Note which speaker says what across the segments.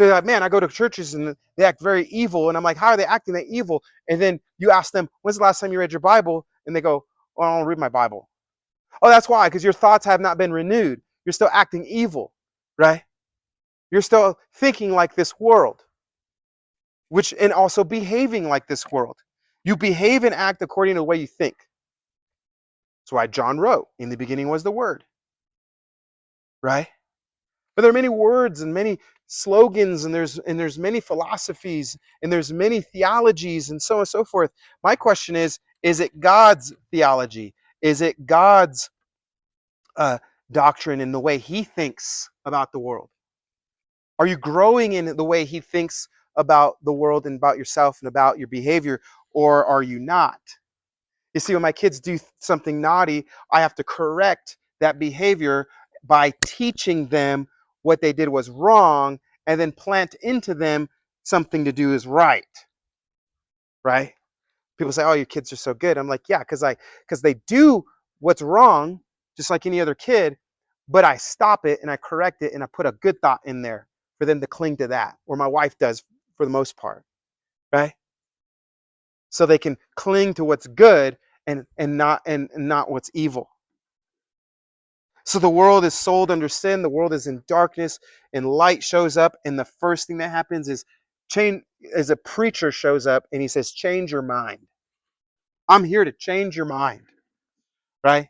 Speaker 1: So you're like, man, I go to churches and they act very evil. And I'm like, how are they acting that evil? And then you ask them, when's the last time you read your Bible? And they go, well, I don't read my Bible. Oh, that's why, because your thoughts have not been renewed. You're still acting evil, right? You're still thinking like this world, and also behaving like this world. You behave and act according to the way you think. That's why John wrote, in the beginning was the Word, right? But there are many words and many slogans, and there's many philosophies, and there's many theologies, and so on and so forth. My question is it God's theology? Is it God's doctrine in the way He thinks about the world? Are you growing in the way He thinks about the world and about yourself and about your behavior, or are you not? You see, when my kids do something naughty, I have to correct that behavior by teaching them what they did was wrong, and then plant into them something to do is right. Right? People say, "Oh, your kids are so good." I'm like, "Yeah, because they do what's wrong, just like any other kid, but I stop it and I correct it and I put a good thought in there for them to cling to that, or my wife does for the most part, right? So they can cling to what's good and not what's evil." So the world is sold under sin, the world is in darkness, and light shows up, and the first thing that happens is a preacher shows up and he says, change your mind. I'm here to change your mind, right?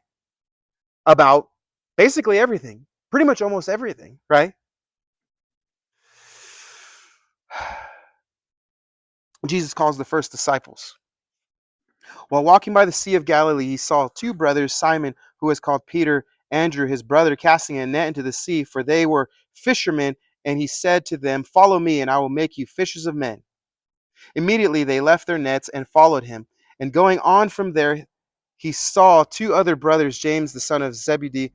Speaker 1: About basically everything, pretty much almost everything, right? Jesus calls the first disciples. While walking by the Sea of Galilee, he saw two brothers, Simon, who was called Peter, Andrew, his brother, casting a net into the sea, for they were fishermen. And he said to them, follow me, and I will make you fishers of men. Immediately they left their nets and followed him. And going on from there, he saw two other brothers, James, the son of Zebedee,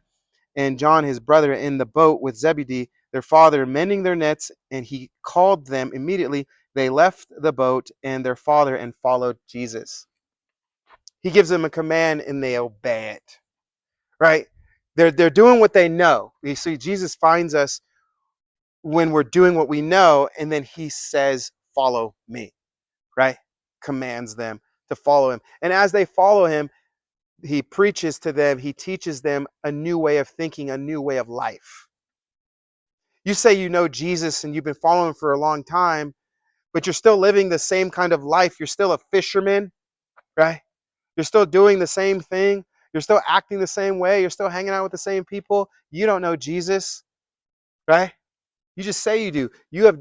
Speaker 1: and John, his brother, in the boat with Zebedee, their father, mending their nets. And he called them. Immediately they left the boat and their father and followed Jesus. He gives them a command and they obey it, right? They're doing what they know. You see, Jesus finds us when we're doing what we know, and then he says, follow me, right? Commands them to follow him. And as they follow him, he preaches to them, he teaches them a new way of thinking, a new way of life. You say you know Jesus and you've been following him for a long time, but you're still living the same kind of life. You're still a fisherman, right? You're still doing the same thing. You're still acting the same way. You're still hanging out with the same people. You don't know Jesus, right? You just say you do. You have